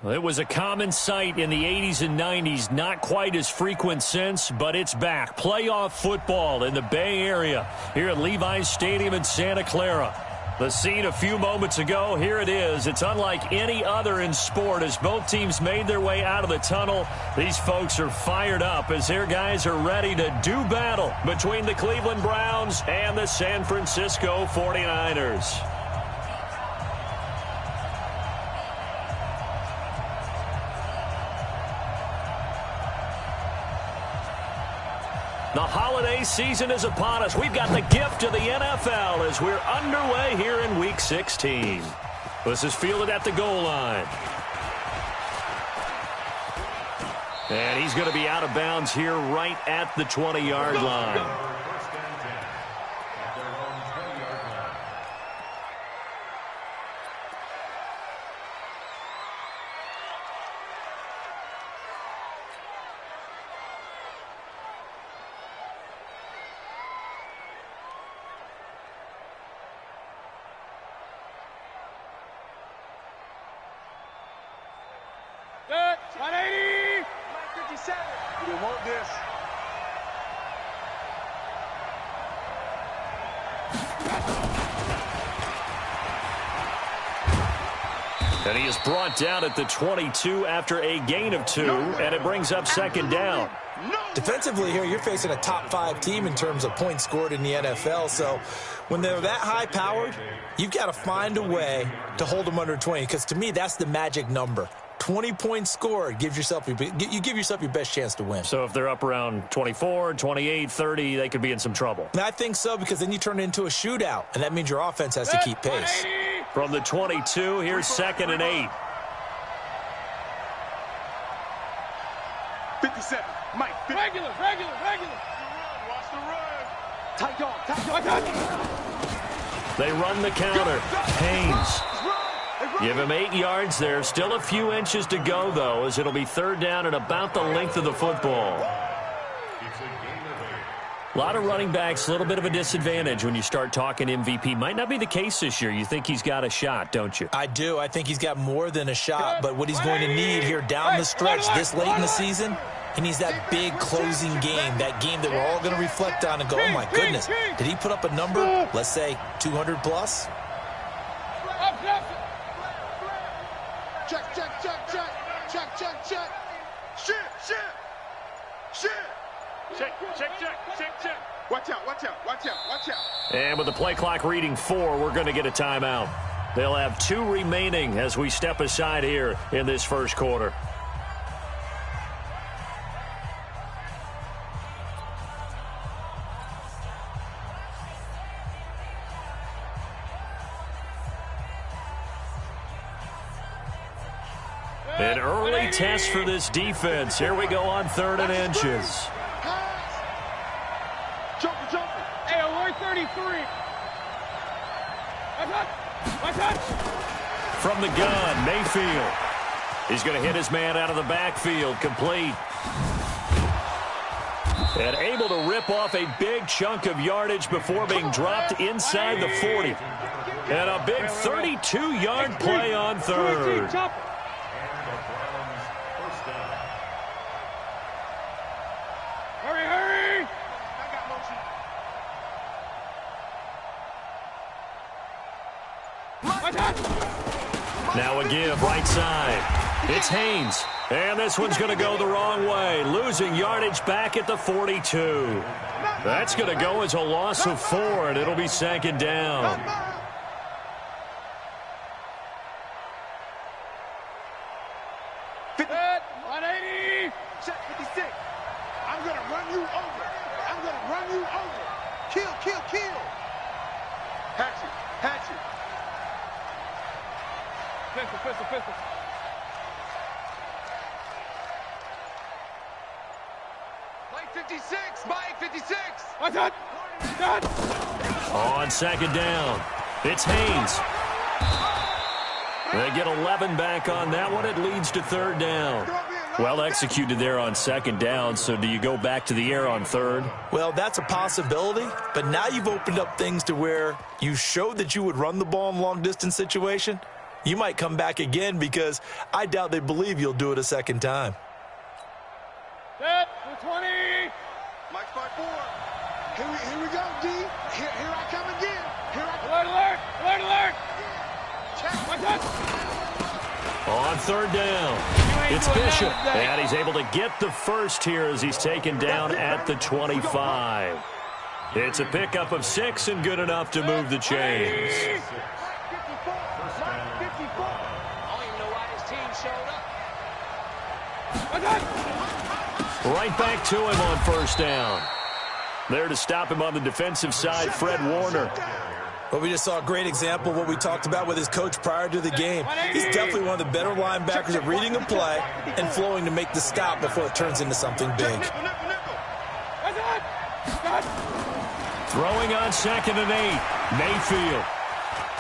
Well, it was a common sight in the 80s and 90s, not quite as frequent since, but it's back. Playoff football in the Bay Area here at Levi's Stadium in Santa Clara. The scene a few moments ago, here it is. It's unlike any other in sport as both teams made their way out of the tunnel. These folks are fired up as their guys are ready to do battle between the Cleveland Browns and the San Francisco 49ers. The holiday season is upon us. We've got the gift of the NFL as we're underway here in Week 16. This is fielded at the goal line. And he's going to be out of bounds here right at the 20-yard line. Good. 180. 57. You want this. And he is brought down at the 22 after a gain of 2, and it brings up second down. Defensively here, you're facing a top-5 team in terms of points scored in the NFL, so when they're that high-powered, you've got to find a way to hold them under 20, because to me, that's the magic number. 20 points scored, you give yourself your best chance to win. So if they're up around 24, 28, 30, they could be in some trouble. And I think so, because then you turn it into a shootout, and that means your offense has to keep pace. From the 22, here's 2nd and 8. 57. Mike. 50. Regular. Watch the run. Tight dog. They run the counter. Haynes. Give him 8 yards there. Still a few inches to go, though, as it'll be 3rd down and about the length of the football. A lot of running backs, a little bit of a disadvantage when you start talking MVP. Might not be the case this year. You think he's got a shot, don't you? I do. I think he's got more than a shot, but what he's going to need here down the stretch this late in the season, he needs that big closing game, that game that we're all going to reflect on and go, oh, my goodness, did he put up a number, let's say, 200 plus? Check. Shit. Watch out. And with the play clock reading 4, we're going to get a timeout. They'll have 2 remaining as we step aside here in this first quarter. An early test for this defense. Here we go on 3rd and inches. Jumper. Hey, 133. From the gun, Mayfield. He's going to hit his man out of the backfield, complete. And able to rip off a big chunk of yardage before being dropped inside the 40. And a big 32-yard play on 3rd. Hurry! Now a give, right side. It's Haynes. And this one's going to go the wrong way. Losing yardage back at the 42. That's going to go as a loss of 4, and it'll be 2nd down. Hatchet. Pistol. Mike 56. What's that? On 2nd down, it's Haynes. They get 11 back on that one. It leads to 3rd down. Well executed there on 2nd down, so do you go back to the air on 3rd? Well, that's a possibility, but now you've opened up things to where you showed that you would run the ball in a long-distance situation. You might come back again because I doubt they believe you'll do it a second time. Set for 20. Mike's by 4. Here we go, D. Here I come again. Alert, alert, alert, alert. Check. Watch out. On third down, it's Bishop, and he's able to get the first here as he's taken down at the 25. It's a pickup of 6 and good enough to move the chains. 54. I don't even know why this team showed up. Watch out. Right back to him on first down. There to stop him on the defensive side, Fred Warner. Well, we just saw a great example of what we talked about with his coach prior to the game. He's definitely one of the better linebackers at reading a play and flowing to make the stop before it turns into something big. Throwing on 2nd and 8. Mayfield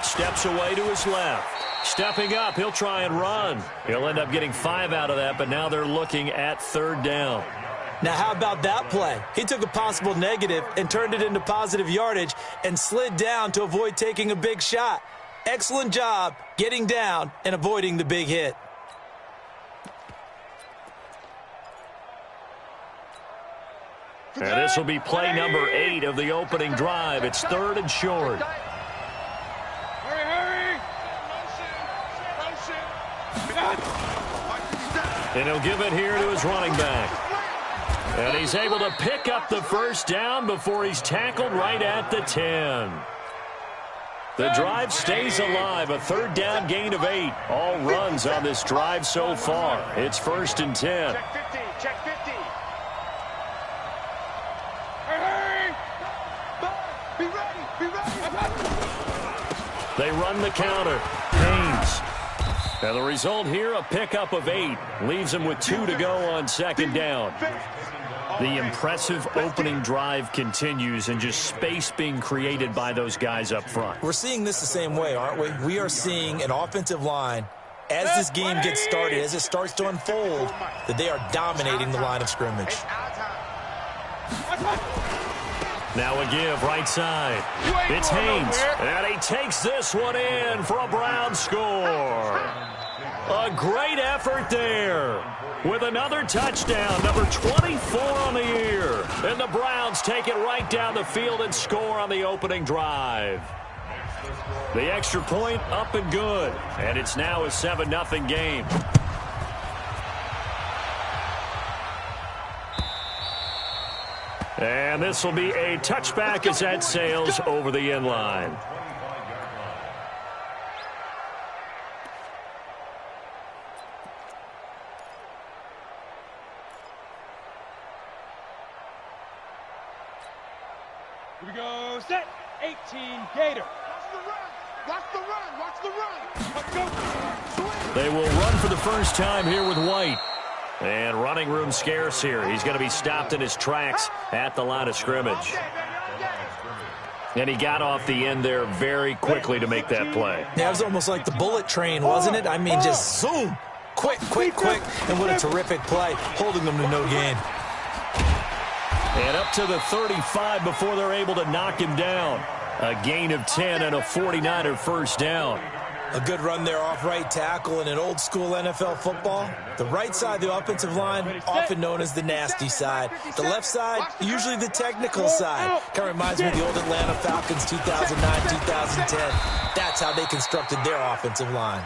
steps away to his left. Stepping up, he'll try and run. He'll end up getting 5 out of that, but now they're looking at third down. Now, how about that play? He took a possible negative and turned it into positive yardage and slid down to avoid taking a big shot. Excellent job getting down and avoiding the big hit. And this will be play number 8 of the opening drive. It's 3rd and short. Hurry, hurry. And he'll give it here to his running back. And he's able to pick up the first down before he's tackled right at the 10. The drive stays alive. A 3rd down gain of 8. All runs on this drive so far. It's 1st and 10. Check 50. Check 50. Hurry, Be ready. Be ready. They run the counter. Haynes. And the result here, a pickup of 8. Leaves him with 2 to go on 2nd down. The impressive opening drive continues and just space being created by those guys up front. We're seeing this the same way, aren't we? We are seeing an offensive line, as this game gets started, as it starts to unfold, that they are dominating the line of scrimmage. Now a give right side. It's Haynes, and he takes this one in for a Brown score. A great effort there with another touchdown, number 24 on the year. And the Browns take it right down the field and score on the opening drive. The extra point up and good, and it's now a 7-0 game. And this will be a touchback as that sails over the end line. Here we go. Set. 18 Gator. Watch the run. Watch the run. Let's go. They will run for the first time here with White. And running room scarce here. He's going to be stopped in his tracks at the line of scrimmage. And he got off the end there very quickly to make that play. Yeah, it was almost like the bullet train, wasn't it? I mean, just zoom. Quick, quick, quick. And what a terrific play, holding them to no gain. And up to the 35 before they're able to knock him down. A gain of 10 and a 49er first down. A good run there off right tackle in an old school NFL football. The right side of the offensive line, often known as the nasty side. The left side, usually the technical side. Kind of reminds me of the old Atlanta Falcons 2009, 2010. That's how they constructed their offensive line.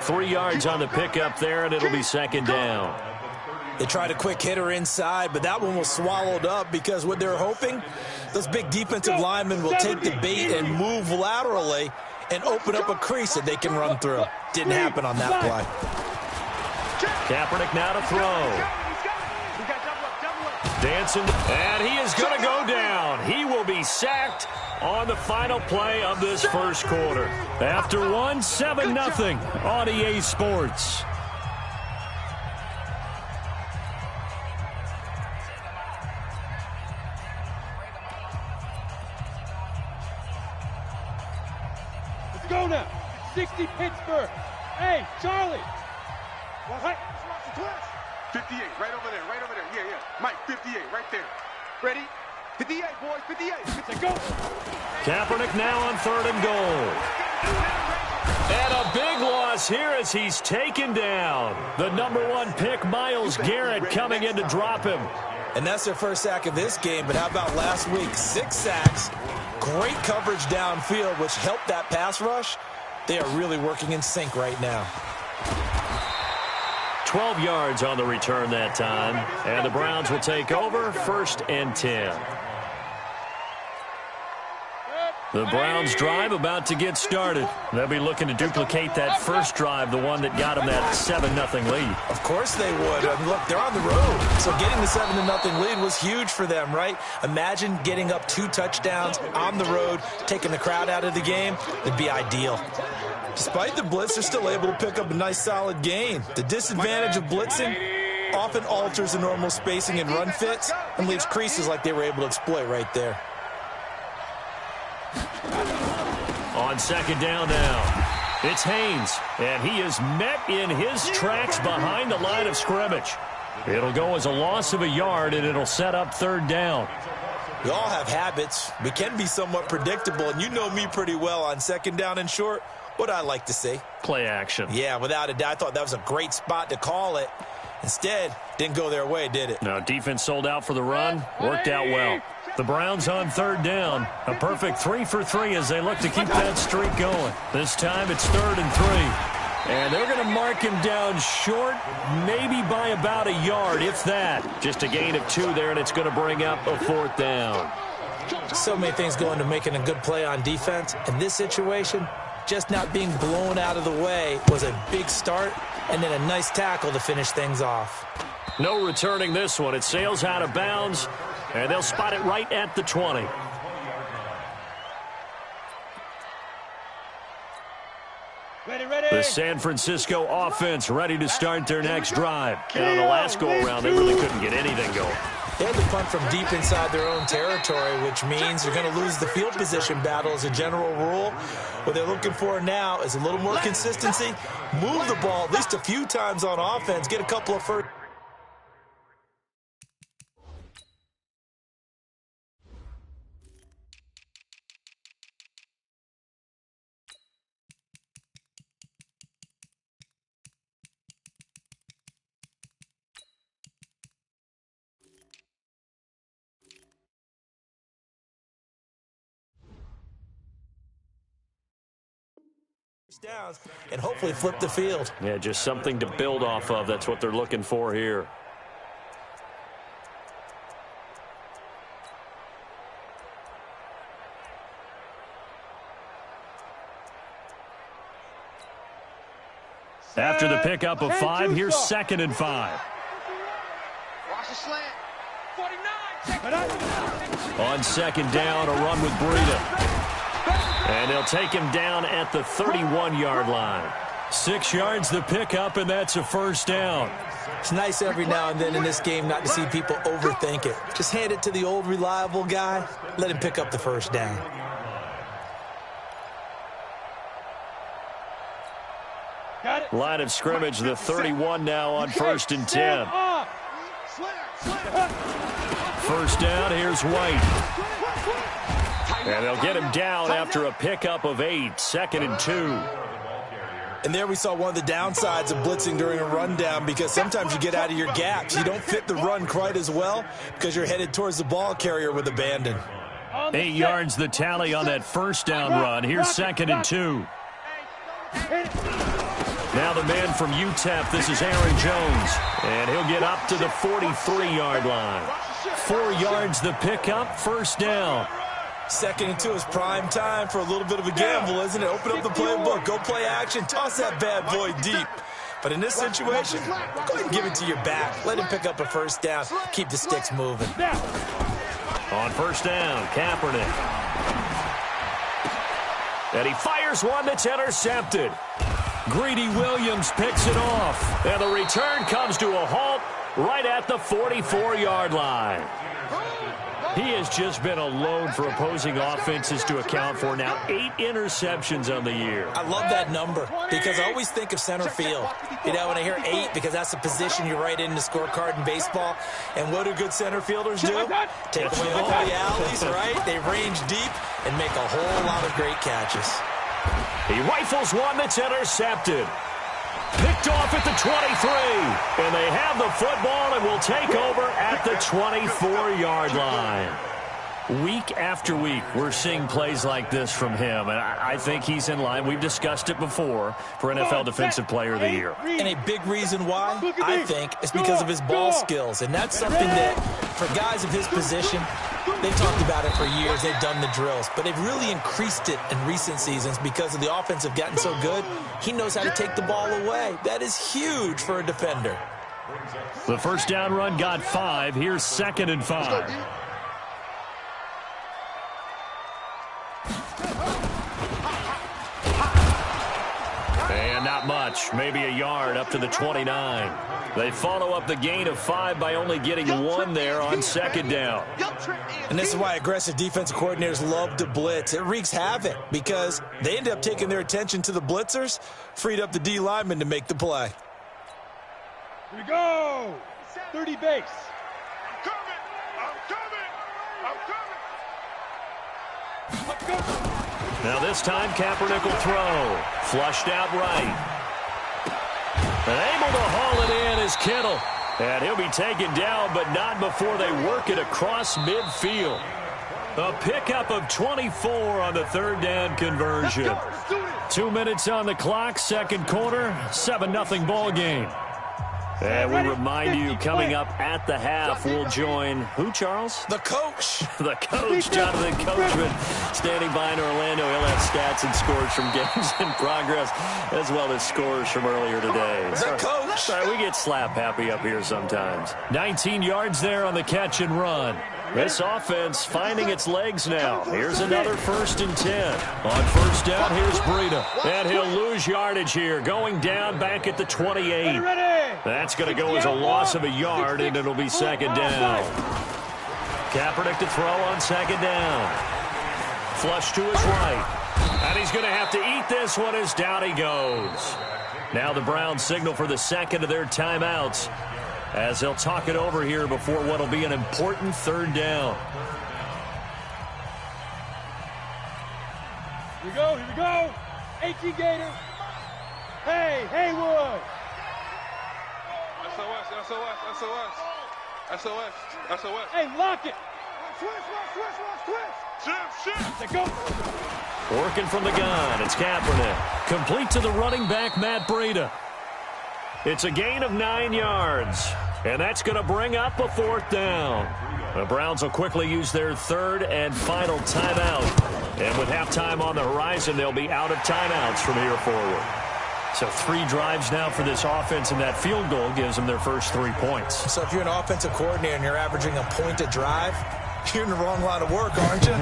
3 yards on the pickup there, and it'll be second down. They tried a quick hitter inside, but that one was swallowed up because what they're hoping, those big defensive linemen will take the bait and move laterally and open up a crease that they can run through. Didn't happen on that play. Kaepernick now to throw. Dancing, and he is going to go down. He will be sacked on the final play of this first quarter. After 7-0 on EA Sports. Go now. 60 Pittsburgh. Hey, Charlie. What? 58, right over there, right over there. Yeah, yeah. Mike, 58, right there. Ready? 58, boys, 58. Let's go. Kaepernick now on 3rd and goal. And a big loss here as he's taken down. The #1 pick, Myles Garrett, coming in to drop him. And that's their first sack of this game, but how about last week? 6 sacks, great coverage downfield, which helped that pass rush. They are really working in sync right now. 12 yards on the return that time. And the Browns will take over, 1st and 10. The Browns drive about to get started. They'll be looking to duplicate that first drive, the one that got them that 7-0 lead. Of course they would. I mean, look, they're on the road. So getting the 7-0 lead was huge for them, right? Imagine getting up 2 touchdowns on the road, taking the crowd out of the game. It'd be ideal. Despite the blitz, they're still able to pick up a nice solid gain. The disadvantage of blitzing often alters the normal spacing and run fits and leaves creases like they were able to exploit right there. On 2nd down now, it's Haynes, and he is met in his tracks behind the line of scrimmage. It'll go as a loss of a yard, and it'll set up 3rd down. We all have habits. We can be somewhat predictable, and you know me pretty well on 2nd down and short. What I like to see? Play action. Yeah, without a doubt. I thought that was a great spot to call it. Instead, didn't go their way, did it? No, defense sold out for the run. Worked out well. The Browns on 3rd down. A perfect 3 for 3 as they look to keep that streak going. This time it's 3rd and 3. And they're going to mark him down short, maybe by about a yard, if that. Just a gain of 2 there, and it's going to bring up a 4th down. So many things go into making a good play on defense. In this situation, just not being blown out of the way was a big start, and then a nice tackle to finish things off. No returning this one. It sails out of bounds, and they'll spot it right at the 20. The San Francisco offense ready to start their next drive. And on the last go-around, they really couldn't get anything going. They had to punt from deep inside their own territory, which means you're going to lose the field position battle as a general rule. What they're looking for now is a little more consistency. Move the ball at least a few times on offense. Get a couple of first. Downs and hopefully flip the field. Yeah, just something to build off of. That's what they're looking for here. After the pickup of 5, here's 2nd and 5. Watch the slant. 49. On 2nd down, a run with Breida. And they'll take him down at the 31-yard line. 6 yards the pickup, and that's a 1st down. It's nice every now and then in this game not to see people overthink it. Just hand it to the old reliable guy. Let him pick up the 1st down. Line of scrimmage, the 31 now on 1st and 10. 1st down, here's White. And they'll get him down after a pickup of 8, 2nd and 2. And there we saw one of the downsides of blitzing during a rundown, because sometimes you get out of your gaps. You don't fit the run quite as well because you're headed towards the ball carrier with abandon. 8 yards the tally on that 1st down run. Here's 2nd and 2. Now the man from UTEP, this is Aaron Jones. And he'll get up to the 43-yard line. 4 yards the pickup, 1st down. 2nd and 2 is prime time for a little bit of a gamble, isn't it? Open up the playbook, go play action, toss that bad boy deep. But in this situation, go ahead and give it to your back. Let him pick up a 1st down. Keep the sticks moving. On 1st down, Kaepernick. And he fires one that's intercepted. Greedy Williams picks it off. And the return comes to a halt right at the 44-yard line. He has just been a load for opposing offenses to account for. Now 8 interceptions on the year. I love that number because I always think of center field. You know, when I hear 8, because that's the position you write in the scorecard in baseball. And what do good center fielders do? Take away all the alleys, right? They range deep and make a whole lot of great catches. He rifles one that's intercepted. Picked off at the 23. And they have the football and will take over at the 24-yard line. Week after week, we're seeing plays like this from him, and I think he's in line. We've discussed it before for NFL Defensive Player of the Year. And a big reason why, I think, is because of his ball skills. And that's something that, for guys of his position, they've talked about it for years. They've done the drills. But they've really increased it in recent seasons because of the offense have gotten so good. He knows how to take the ball away. That is huge for a defender. The first down run got 5. Here's 2nd and 5. And not much, maybe a yard up to the 29. They follow up the gain of 5 by only getting 1 there on 2nd down. And this is why aggressive defensive coordinators love to blitz. It wreaks havoc because they end up taking their attention to the blitzers, freed up the D lineman to make the play. Here we go. 30 base. I'm coming. Now this time, Kaepernick will throw. Flushed out right. And able to haul it in is Kittle. And he'll be taken down, but not before they work it across midfield. A pickup of 24 on the 3rd down conversion. 2 minutes on the clock, 2nd quarter, 7-0 ball game. And we remind you, coming up at the half, we'll join who, Charles? The coach. The coach, Jonathan Coachman, standing by in Orlando. He'll have stats and scores from games in progress, as well as scores from earlier today. The coach. Sorry, we get slap happy up here sometimes. 19 yards there on the catch and run. This offense finding its legs now. Here's another 1st and 10. On 1st down, here's Breida. And he'll lose yardage here, going down back at the 28. That's going to go as a loss of a yard, and it'll be 2nd down. Kaepernick to throw on 2nd down. Flush to his right. And he's going to have to eat this one as down he goes. Now the Browns signal for the 2nd of their timeouts, as they'll talk it over here before what will be an important 3rd down. Here we go. 18 Gators. Hey, Haywood. SOS. Hey, lock it. Switch. Go. Working from the gun, it's Kaepernick. Complete to the running back, Matt Breida. It's a gain of 9 yards, and that's going to bring up a 4th down. The Browns will quickly use their 3rd and final timeout. And with halftime on the horizon, they'll be out of timeouts from here forward. So 3 drives now for this offense, and that field goal gives them their first 3 points. So if you're an offensive coordinator and you're averaging a point a drive, you're in the wrong line of work, aren't you?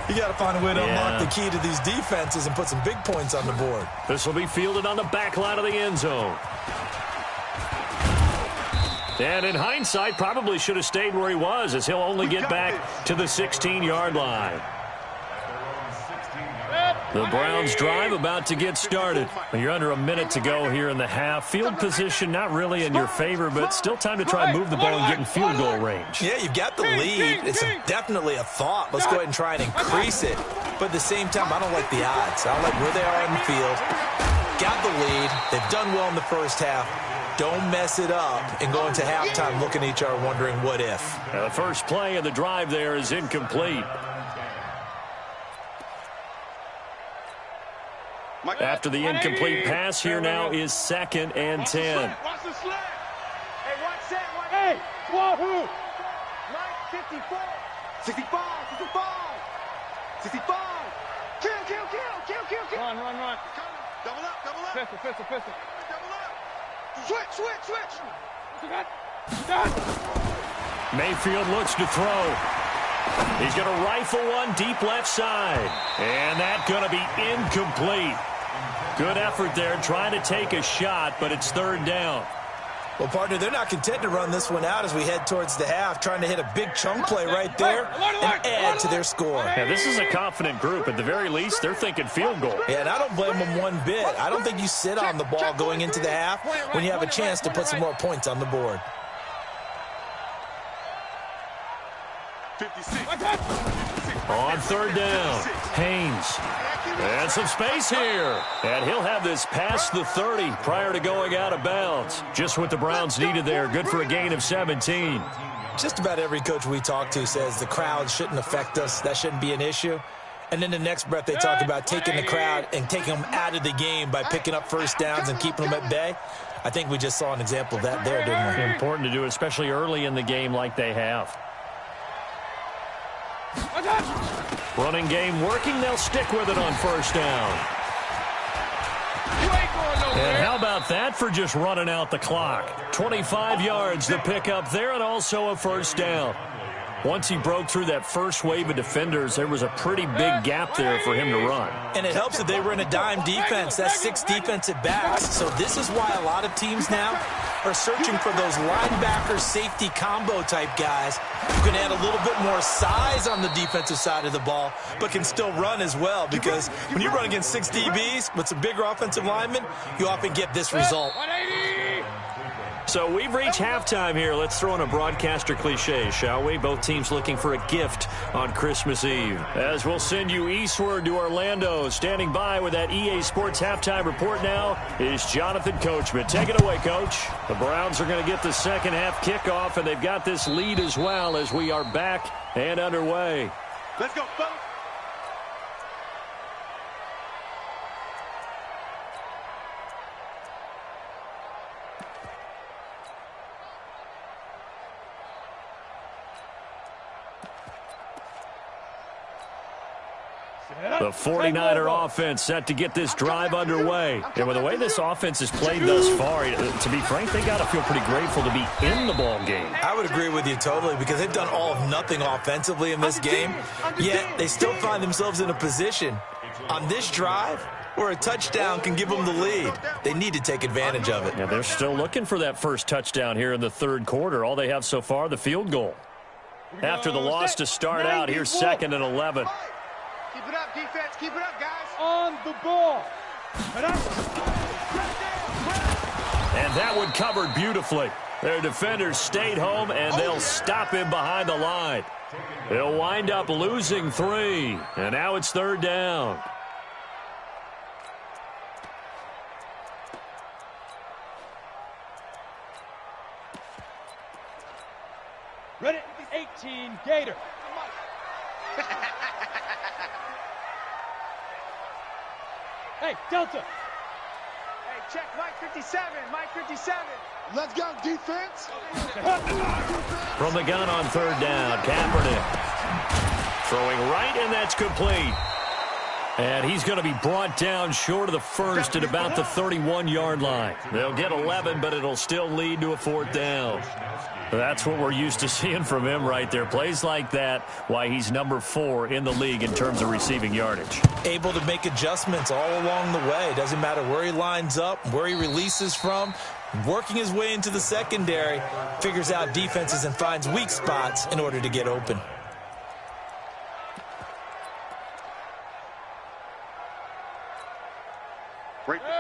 You got to find a way to unlock the key to these defenses and put some big points on the board. This will be fielded on the back line of the end zone. And in hindsight, probably should have stayed where he was, as he'll only get back to the 16-yard line. The Browns drive about to get started. You're under a minute to go here in the half. Field position not really in your favor, but still time to try and move the ball and get in field goal range. Yeah, you've got the lead. It's definitely a thought. Let's go ahead and try and increase it. But at the same time, I don't like the odds. I don't like where they are on the field. Got the lead. They've done well in the first half. Don't mess it up and go into halftime looking at each other wondering what if. Now the first play of the drive there is incomplete. After the incomplete pass, here now is 2nd and 10. Watch the slant. Hey, watch that. Hey, wahoo. 54. 65. 65. Kill. Run. Double up. Pistol. Double up. Switch. Mayfield looks to throw. He's going to rifle one deep left side. And that's going to be incomplete. Good effort there, trying to take a shot, but it's 3rd down. Well, partner, they're not content to run this one out as we head towards the half, trying to hit a big chunk play right there and add to their score. Yeah, this is a confident group. At the very least, they're thinking field goal. Yeah, and I don't blame them one bit. I don't think you sit on the ball going into the half when you have a chance to put some more points on the board. 56. On 3rd down. Haynes. And some space here. And he'll have this past the 30 prior to going out of bounds. Just what the Browns needed there. Good for a gain of 17. Just about every coach we talk to says the crowd shouldn't affect us. That shouldn't be an issue. And then the next breath they talk about taking the crowd and taking them out of the game by picking up first downs and keeping them at bay. I think we just saw an example of that there, didn't we? Important to do, especially early in the game like they have. Running game working. They'll stick with it on first down. And how about that for just running out the clock? 25 yards the pickup there, and also a first down. Once he broke through that first wave of defenders, there was a pretty big gap there for him to run. And it helps that they were in a dime defense. That's 6 defensive backs. So this is why a lot of teams now are searching for those linebacker safety combo type guys who can add a little bit more size on the defensive side of the ball, but can still run as well. Because when you run against 6 DBs with some bigger offensive linemen, you often get this result. So we've reached halftime here. Let's throw in a broadcaster cliche, shall we? Both teams looking for a gift on Christmas Eve. As we'll send you eastward to Orlando. Standing by with that EA Sports halftime report now is Jonathan Coachman. Take it away, Coach. The Browns are going to get the second half kickoff, and they've got this lead as well as we are back and underway. Let's go, fellas. The 49er offense set to get this drive underway. And with the way this offense has played thus far, to be frank, they got to feel pretty grateful to be in the ball game. I would agree with you totally because they've done all of nothing offensively in this game, yet they still find themselves in a position on this drive where a touchdown can give them the lead. They need to take advantage of it. Yeah, they're still looking for that first touchdown here in the third quarter. All they have so far, the field goal. After the loss to start out, here's 2nd and 11. Keep it up, defense. Keep it up, guys. On the ball. And that one covered beautifully. Their defenders stayed home, and they'll stop him behind the line. They'll wind up losing 3. And now it's 3rd down. Ready? 18, Gator. Hey, Delta. Hey, check Mike 57. Mike 57. Let's go, defense. From the gun on 3rd down, Kaepernick. Throwing right, and that's complete. And he's going to be brought down short of the first at about the 31-yard line. They'll get 11, but it'll still lead to a 4th down. That's what we're used to seeing from him right there. Plays like that, why he's number 4 in the league in terms of receiving yardage. Able to make adjustments all along the way. Doesn't matter where he lines up, where he releases from. Working his way into the secondary, figures out defenses and finds weak spots in order to get open.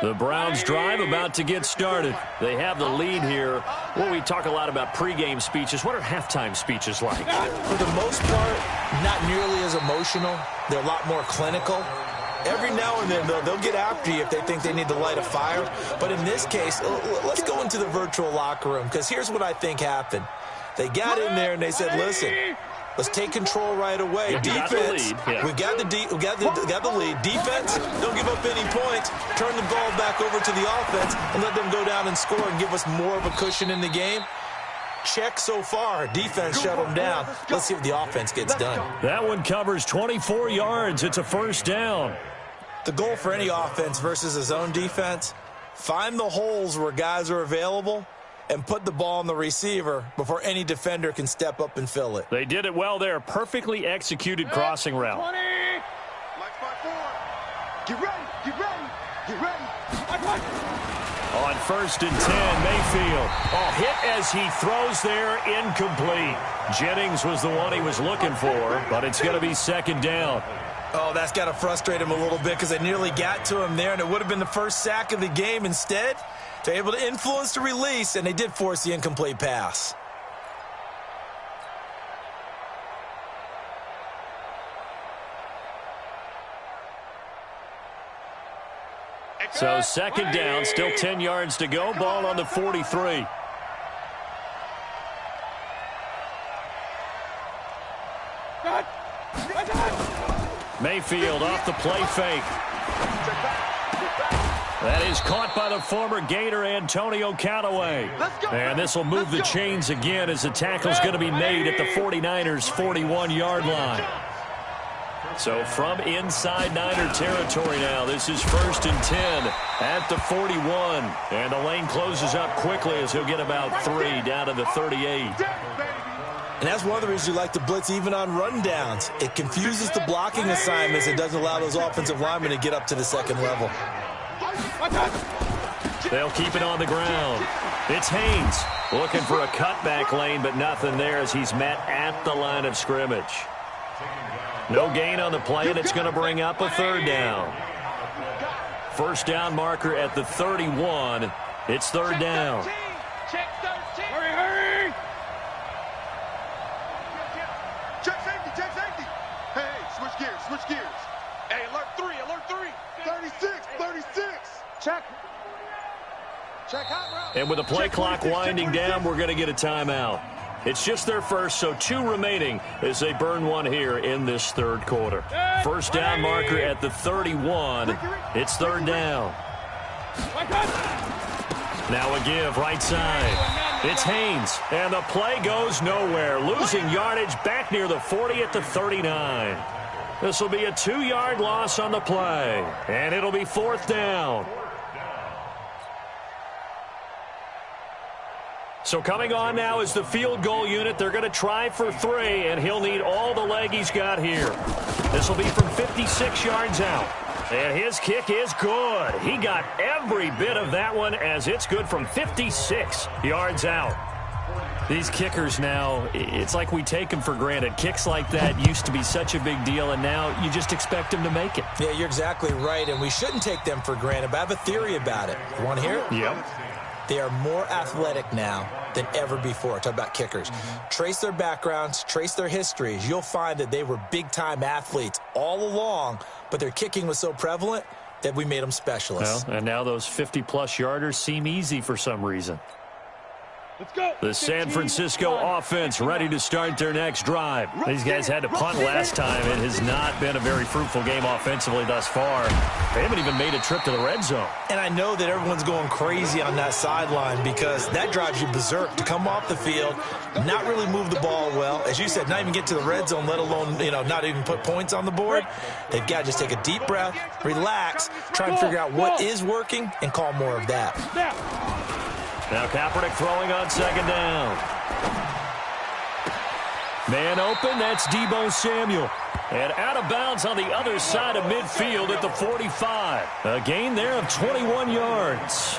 The Browns drive about to get started. They have the lead here. Well, we talk a lot about pregame speeches. What are halftime speeches like? For the most part, not nearly as emotional. They're a lot more clinical. Every now and then, they'll get after you if they think they need to light a fire. But in this case, let's go into the virtual locker room, because here's what I think happened. They got in there and they said, listen, let's take control right away. Defense, we've got the lead. Defense, don't give up any points. Turn the ball back over to the offense and let them go down and score and give us more of a cushion in the game. Check so far. Defense shut them down. Let's see if the offense gets done. That one covers 24 yards. It's a 1st down. The goal for any offense versus his own defense, find the holes where guys are available and put the ball on the receiver before any defender can step up and fill it. They did it well there. Perfectly executed crossing route. 20. Get ready. Get ready. Get ready. On 1st and 10, Mayfield. Oh, hit as he throws there, incomplete. Jennings was the one he was looking for, but it's going to be 2nd down. Oh, that's got to frustrate him a little bit because they nearly got to him there, and it would have been the first sack of the game. Instead, they're able to influence the release, and they did force the incomplete pass. So second down, still 10 yards to go. Ball on the 43. Mayfield off the play fake. That is caught by the former Gator Antonio Callaway. And this will move the chains again as the tackle is going to be made at the 49ers' 41-yard line. So from inside Niner territory now, this is 1st and 10 at the 41. And the lane closes up quickly as he'll get about 3 down to the 38. And that's one of the reasons you like to blitz even on rundowns. It confuses the blocking assignments and doesn't allow those offensive linemen to get up to the second level. They'll keep it on the ground. It's Haynes looking for a cutback lane, but nothing there as he's met at the line of scrimmage. No gain on the play, and it's going to bring up a 3rd down. First down marker at the 31. It's 3rd down. Hurry! Check safety. Hey, switch gears. Hey, alert 3. 36. Check hot route. And with the play clock winding down, we're going to get a timeout. It's just their first, so 2 remaining as they burn one here in this 3rd quarter. First down marker at the 31. It's 3rd down. Now a give right side. It's Haynes, and the play goes nowhere. Losing yardage back near the 40 at the 39. This will be a 2-yard loss on the play, and it'll be 4th down. So coming on now is the field goal unit. They're going to try for 3, and he'll need all the leg he's got here. This will be from 56 yards out. And his kick is good. He got every bit of that one as it's good from 56 yards out. These kickers now, it's like we take them for granted. Kicks like that used to be such a big deal, and now you just expect them to make it. Yeah, you're exactly right, and we shouldn't take them for granted, but I have a theory about it. You want to hear it? Yep. They are more athletic now than ever before. Talk about kickers. Trace their backgrounds, trace their histories. You'll find that they were big-time athletes all along, but their kicking was so prevalent that we made them specialists. Well, and now those 50-plus yarders seem easy for some reason. Let's go. The San Francisco offense ready to start their next drive. These guys had to punt last time. It has not been a very fruitful game offensively thus far. They haven't even made a trip to the red zone. And I know that everyone's going crazy on that sideline because that drives you berserk to come off the field, not really move the ball well. As you said, not even get to the red zone, let alone, not even put points on the board. They've got to just take a deep breath, relax, try and figure out what is working, and call more of that. Now Kaepernick throwing on 2nd down. Man open, that's Deebo Samuel. And out of bounds on the other side of midfield at the 45. A gain there of 21 yards.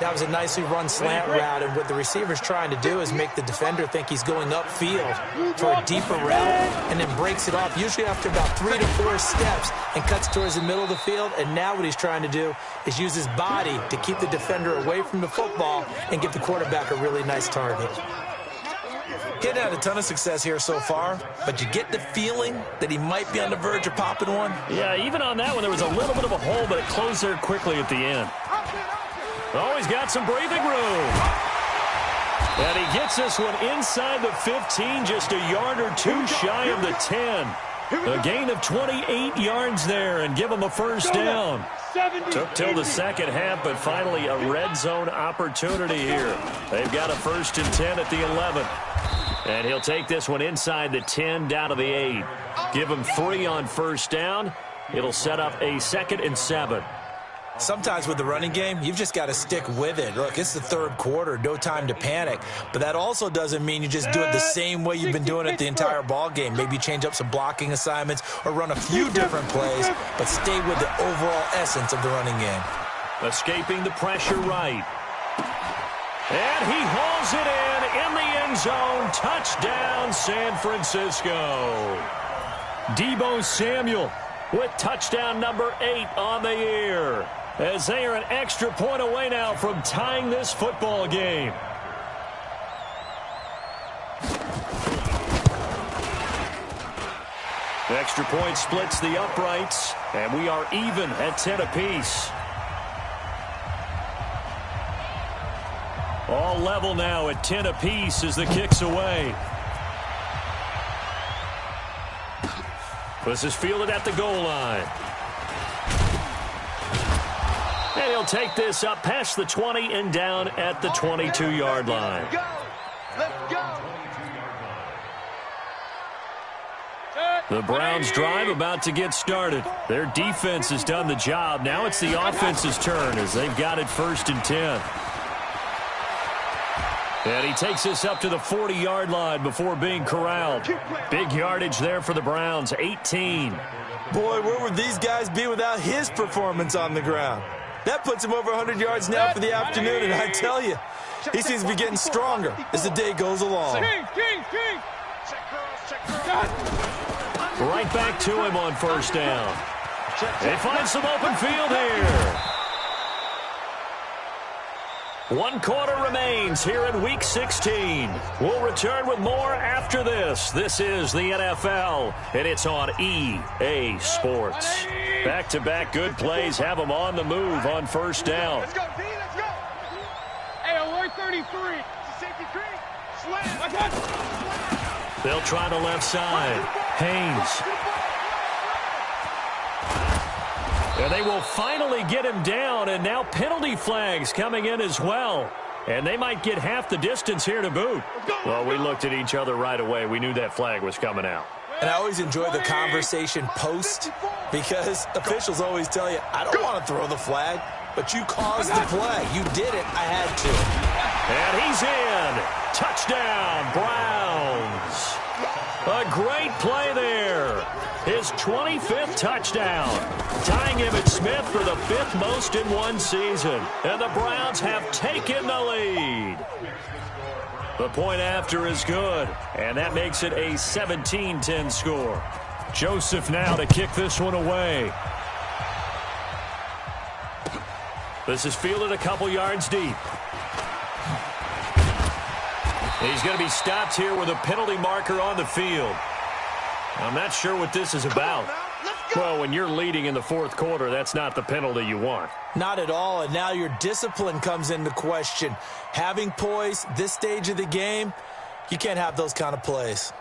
That was a nicely run slant route, and what the receiver's trying to do is make the defender think he's going upfield for a deeper route and then breaks it off, usually after about 3 to 4 steps, and cuts towards the middle of the field. And now what he's trying to do is use his body to keep the defender away from the football and give the quarterback a really nice target. Getting had a ton of success here so far, but you get the feeling that he might be on the verge of popping one. Yeah, even on that one, there was a little bit of a hole, but it closed there quickly at the end. Oh, he's got some breathing room. And he gets this one inside the 15, just a yard or 2 shy of the 10. A gain of 28 yards there and give him a 1st down. Took till the second half, but finally a red zone opportunity here. They've got a 1st and 10 at the 11. And he'll take this one inside the 10 down to the 8. Give him 3 on 1st down. It'll set up a 2nd and 7. Sometimes with the running game, you've just got to stick with it. Look, it's the 3rd quarter, no time to panic. But that also doesn't mean you just do it the same way you've been doing it the entire ball game. Maybe change up some blocking assignments or run a few different plays, but stay with the overall essence of the running game. Escaping the pressure right. And he hauls it in the end zone. Touchdown, San Francisco. Deebo Samuel with touchdown number 8 on the year, as they are an extra point away now from tying this football game. Extra point splits the uprights, and we are even at 10 apiece. All level now at 10 apiece as the kick's away. This is fielded at the goal line. And he'll take this up past the 20 and down at the 22-yard line. Let's go. The Browns' drive about to get started. Their defense has done the job. Now it's the offense's turn as they've got it 1st and 10. And he takes this up to the 40-yard line before being corralled. Big yardage there for the Browns, 18. Boy, where would these guys be without his performance on the ground? That puts him over 100 yards now for the afternoon, and I tell you, he seems to be getting stronger as the day goes along. Right back to him on 1st down. They find some open field here. 1 quarter remains here in Week 16. We'll return with more after this. This is the NFL, and it's on EA Sports. Back-to-back good plays have them on the move on 1st down. Let's go, D, let's go. Hey, alert 33. Safety creek. Slam. They'll try the left side. Haynes. And they will finally get him down, and now penalty flags coming in as well. And they might get half the distance here to boot. Well, we looked at each other right away. We knew that flag was coming out. And I always enjoy the conversation post because officials always tell you, I don't want to throw the flag, but you caused the play. You did it. I had to. And he's in. Touchdown, Browns. A great play there. His 25th touchdown, tying Emmitt Smith for the 5th most in one season. And the Browns have taken the lead. The point after is good, and that makes it a 17-10 score. Joseph now to kick this one away. This is fielded a couple yards deep. He's going to be stopped here with a penalty marker on the field. I'm not sure what this is about. Well, when you're leading in the 4th quarter, that's not the penalty you want. Not at all, and now your discipline comes into question. Having poise this stage of the game, you can't have those kind of plays.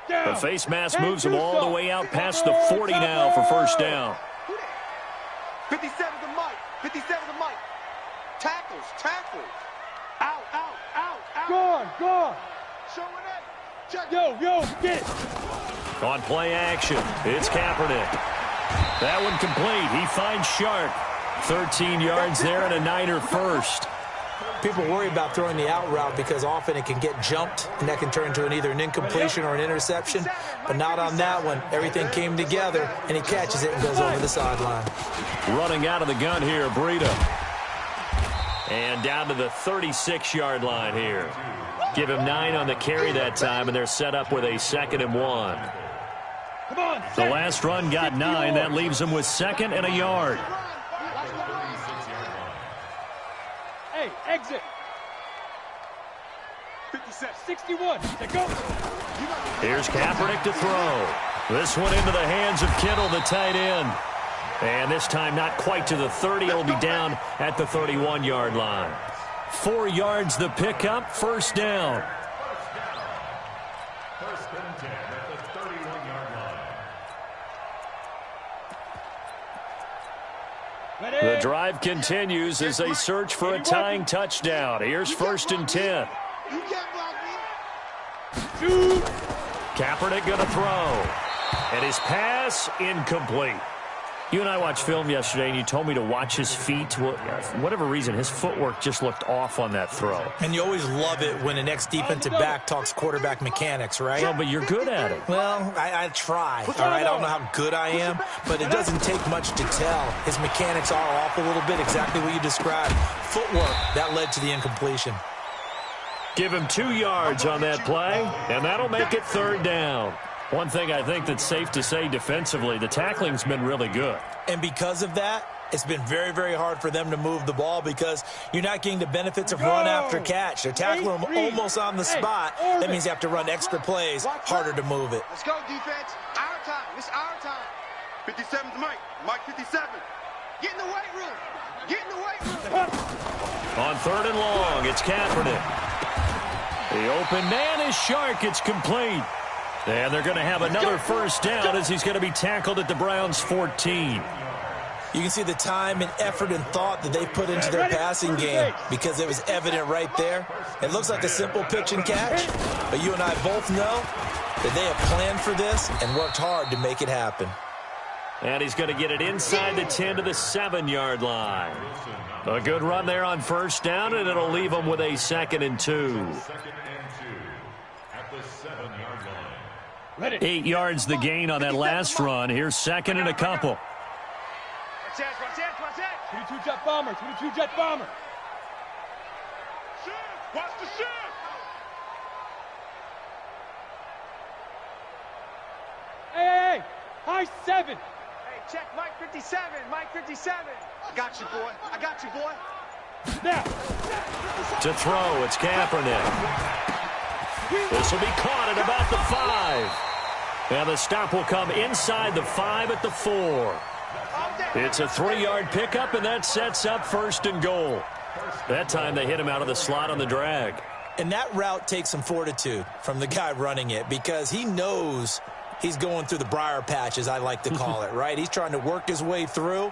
The face mask moves him all the way out past the 40 now for 1st down. 57 to Mike. 57 to Mike. Tackles. Out. Go on. Showing it. Check. Yo, get it. On play action, it's Kaepernick. That one complete. He finds Sharp. 13 yards there and a Niner first. People worry about throwing the out route because often it can get jumped, and that can turn into either an incompletion or an interception. But not on that one. Everything came together, and he catches it and goes over the sideline. Running out of the gun here, Breida. And down to the 36-yard line here. Give him 9 on the carry that time, and they're set up with a 2nd and 1. The last run got 9. That leaves him with 2nd and a yard. Hey, exit. 61. Go. Here's Kaepernick to throw. This one into the hands of Kittle, the tight end. And this time not quite to the 30. It'll be down at the 31-yard line. 4 yards the pickup, 1st down. The drive continues as they search for a tying touchdown. Here's 1st and 10. Kaepernick going to throw. And his pass incomplete. You and I watched film yesterday, and you told me to watch his feet. Well, for whatever reason, his footwork just looked off on that throw. And you always love it when the next defensive back talks quarterback mechanics, right? Well, but you're good at it. Well, I try, all right? I don't know how good I am, but it doesn't take much to tell. His mechanics are off a little bit, exactly what you described. Footwork, that led to the incompletion. Give him 2 yards on that play, and that'll make it 3rd down. One thing I think that's safe to say defensively, the tackling's been really good. And because of that, It's been very, very hard for them to move the ball because you're not getting the benefits of run after catch. They're tackling them almost on the spot. That means you have to run extra plays, harder to move it. Let's go, defense. Our time. It's our time. 57's Mike. Mike 57. Get in the weight room. Get in the weight room. On 3rd and long, it's Kaepernick. The open man is Shark. It's complete. And they're going to have another first down as he's going to be tackled at the Browns' 14. You can see the time and effort and thought that they put into their passing game because it was evident right there. It looks like a simple pitch and catch, but you and I both know that they have planned for this and worked hard to make it happen. And he's going to get it inside the 10 to the 7-yard line. A good run there on first down, and it'll leave them with a 2nd and 2. 8 yards the gain on that last run. Here's 2nd and a couple. Watch that. 22 jet bomber. 22 jet bomber. Shift. Watch the shift. Hey. High 7. Hey, check Mike 57. Mike 57. I got you, boy. I got you, boy. Now. To throw, it's Kaepernick. This will be caught at about the 5. And the stop will come inside the 5 at the 4. It's a 3-yard pickup, and that sets up 1st and goal. That time they hit him out of the slot on the drag. And that route takes some fortitude from the guy running it because he knows he's going through the briar patch, as I like to call it, right? He's trying to work his way through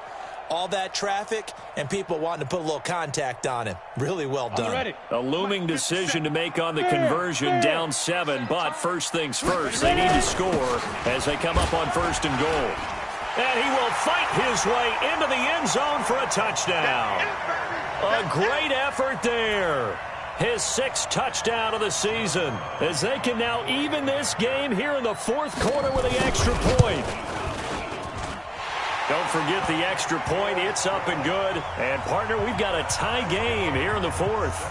all that traffic and people wanting to put a little contact on him. Really well done. A looming decision to make on the conversion, down 7, but first things first, they need to score as they come up on 1st and goal. And he will fight his way into the end zone for a touchdown. A great effort there. His 6th touchdown of the season as they can now even this game here in the 4th quarter with the extra point. Don't forget the extra point. It's up and good. And, partner, we've got a tie game here in the 4th.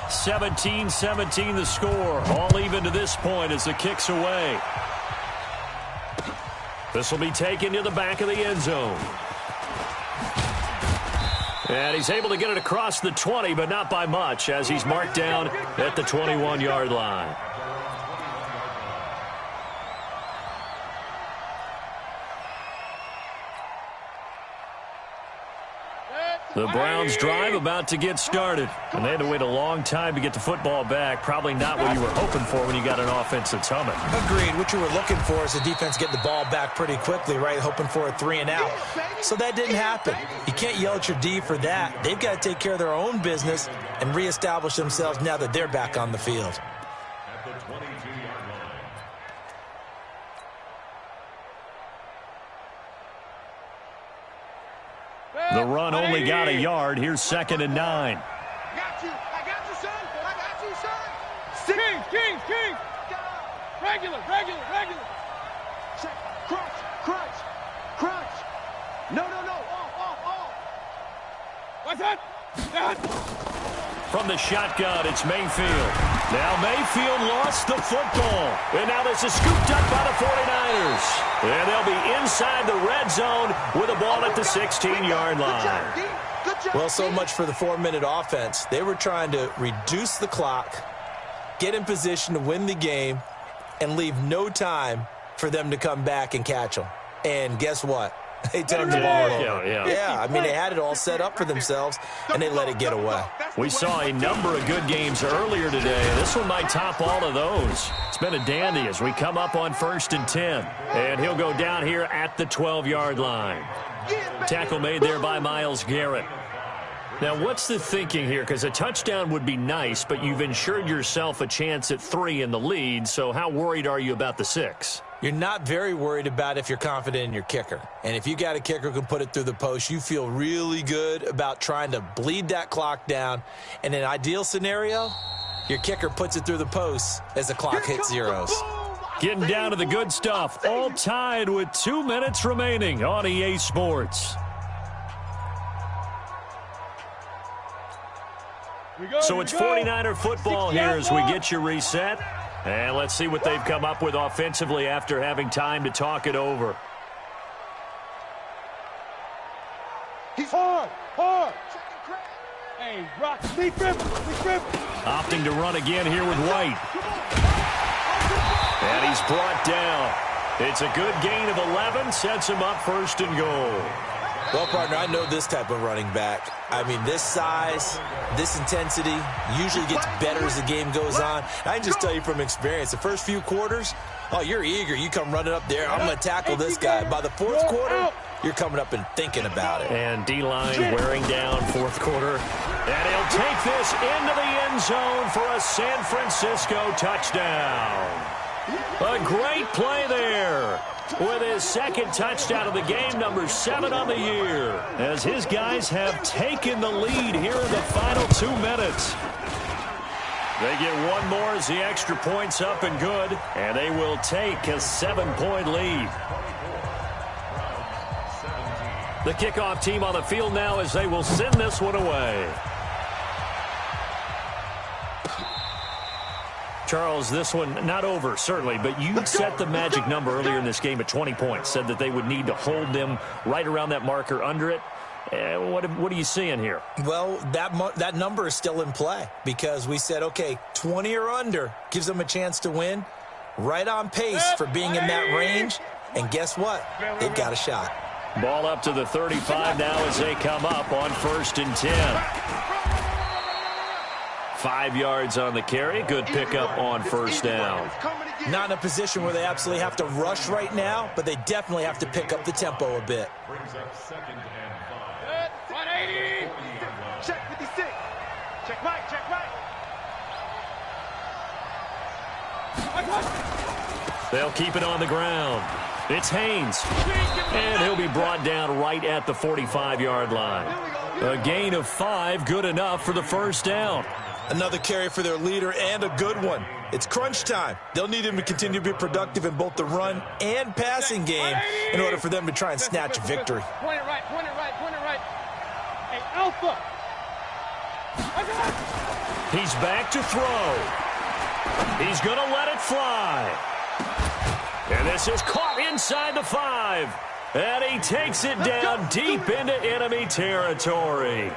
17-17 the score. All even to this point as the kick's away. This will be taken to the back of the end zone. And he's able to get it across the 20, but not by much as he's marked down at the 21-yard line. The Browns drive about to get started. And they had to wait a long time to get the football back. Probably not what you were hoping for when you got an offense that's humming. Agreed. What you were looking for is the defense getting the ball back pretty quickly, right? Hoping for a 3 and out. So that didn't happen. You can't yell at your D for that. They've got to take care of their own business and reestablish themselves now that they're back on the field. The run only got a yard. Here's 2nd and 9. I got you, son. I got you, son. King. Regular. Check. Crunch. No. All. What's that? From the shotgun, it's Mayfield. Now Mayfield lost the football. And now this is scooped up by the 49ers. And they'll be inside the red zone with the ball at the 16-yard line. Well, so much for the 4-minute offense. They were trying to reduce the clock, get in position to win the game, and leave no time for them to come back and catch them. And guess what? They turned the ball over. Yeah, I mean, they had it all set up for themselves, and they let it get away. We saw a number of good games earlier today. This one might top all of those. It's been a dandy as we come up on 1st and 10. And he'll go down here at the 12-yard line. Tackle made there by Myles Garrett. Now, what's the thinking here? Because a touchdown would be nice, but you've ensured yourself a chance at 3 in the lead, so how worried are you about the 6? You're not very worried about if you're confident in your kicker. And if you got a kicker who can put it through the post, you feel really good about trying to bleed that clock down. In an ideal scenario, your kicker puts it through the post as the clock hits zeros. Getting down to the good stuff, all tied with 2 minutes remaining on EA Sports. So it's 49er football here as we get you reset. And let's see what they've come up with offensively after having time to talk it over. Opting to run again here with White. And he's brought down. It's a good gain of 11, sets him up first and goal. Well, partner, I know this type of running back. I mean, this size, this intensity usually gets better as the game goes on. I can just tell you from experience, the first few quarters, oh, you're eager. You come running up there. I'm going to tackle this guy. By the fourth quarter, you're coming up and thinking about it. And D-line wearing down fourth quarter. And he'll take this into the end zone for a San Francisco touchdown. A great play there with his second touchdown of the game, number 7 on the year, as his guys have taken the lead here in the final 2 minutes. They get one more as the extra point's up and good, and they will take a 7-point lead. The kickoff team on the field now as they will send this one away. Charles, this one not over, certainly, but you set the magic number earlier in this game at 20 points, said that they would need to hold them right around that marker under it. What are you seeing here? Well, that number is still in play because we said, okay, 20 or under gives them a chance to win. Right on pace for being in that range. And guess what? They've got a shot. Ball up to the 35 now as they come up on 1st and 10. 5 yards on the carry. Good pickup on 1st down. Not in a position where they absolutely have to rush right now, but they definitely have to pick up the tempo a bit. 180. Check 56. Check Mike. Check Mike. They'll keep it on the ground. It's Haynes. And he'll be brought down right at the 45-yard line. A gain of 5, good enough for the 1st down. Another carry for their leader and a good one. It's crunch time. They'll need him to continue to be productive in both the run and passing game in order for them to try and snatch a victory. Point it right. Hey, Alpha. He's back to throw. He's going to let it fly. And this is caught inside the 5. And he takes it down deep into enemy territory.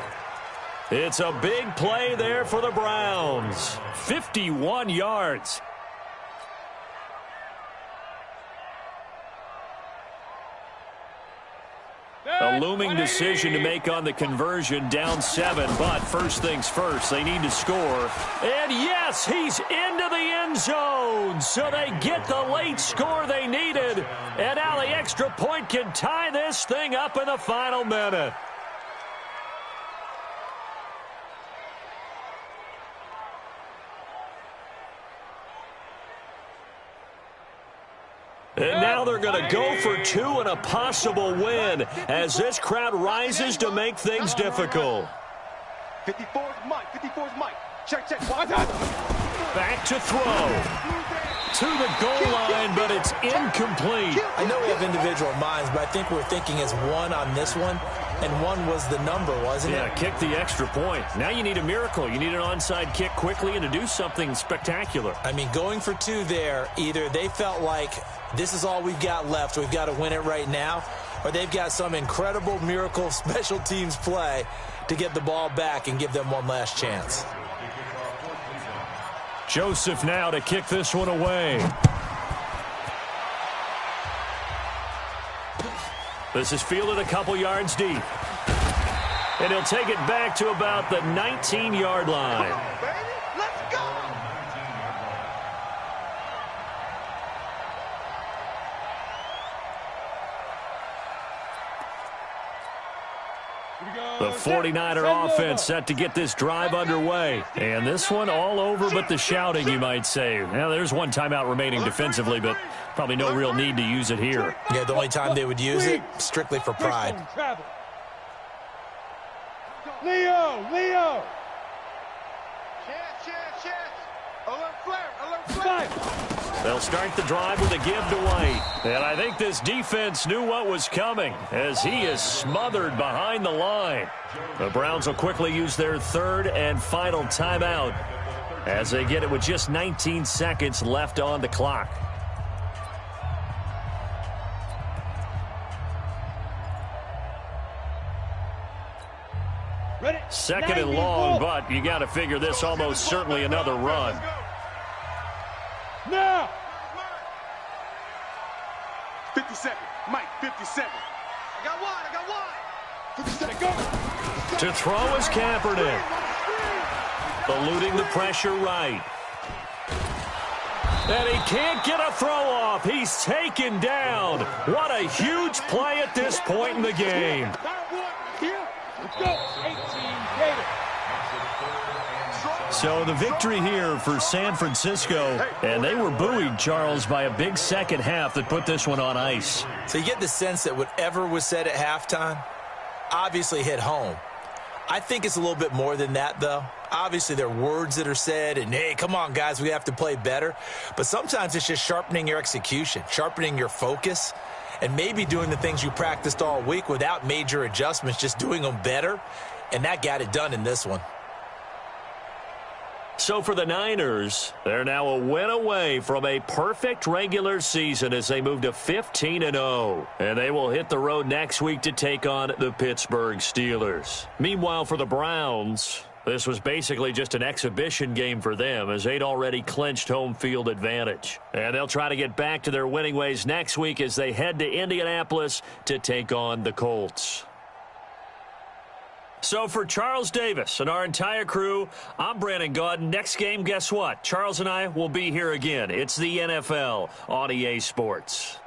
It's a big play there for the Browns. 51 yards. A looming decision to make on the conversion, down 7, but first things first, they need to score. And yes, he's into the end zone, so they get the late score they needed. And now the extra point can tie this thing up in the final minute. And now they're going to go for 2 and a possible win as this crowd rises to make things difficult. 54's Mike. Check. Back to throw. To the goal line, but it's incomplete. I know we have individual minds, but I think we're thinking as 1 on this one, and 1 was the number, wasn't it? Yeah, kick the extra point. Now you need a miracle. You need an onside kick quickly and to do something spectacular. I mean, going for 2 there, either they felt like this is all we've got left, we've got to win it right now, or they've got some incredible miracle special teams play to get the ball back and give them one last chance. Joseph now to kick this one away. This is fielded a couple yards deep. And he'll take it back to about the 19-yard line. Let's go. The 49er offense set to get this drive underway. And this one all over but the shouting, you might say. Now, there's one timeout remaining defensively, but probably no real need to use it here. Yeah, the only time they would use it, strictly for pride. Leo. Chance. Alert flare. They'll start the drive with a give to White. And I think this defense knew what was coming as he is smothered behind the line. The Browns will quickly use their 3rd and final timeout as they get it with just 19 seconds left on the clock. Ready? Second and long, but you got to figure this almost certainly another run. Now. 57. Mike, 57. I got one. 57. Go. To throw is Kaepernick. Eluding the pressure right. And he can't get a throw off. He's taken down. What a huge play at this point in the game. So the victory here for San Francisco, and they were buoyed, Charles, by a big second half that put this one on ice. So you get the sense that whatever was said at halftime obviously hit home. I think it's a little bit more than that, though. Obviously, there are words that are said, and, hey, come on, guys, we have to play better. But sometimes it's just sharpening your execution, sharpening your focus, and maybe doing the things you practiced all week without major adjustments, just doing them better. And that got it done in this one. So for the Niners, they're now a win away from a perfect regular season as they move to 15-0. And they will hit the road next week to take on the Pittsburgh Steelers. Meanwhile, for the Browns, this was basically just an exhibition game for them as they'd already clinched home field advantage. And they'll try to get back to their winning ways next week as they head to Indianapolis to take on the Colts. So for Charles Davis and our entire crew, I'm Brandon Gaudin. Next game, guess what? Charles and I will be here again. It's the NFL on EA Sports.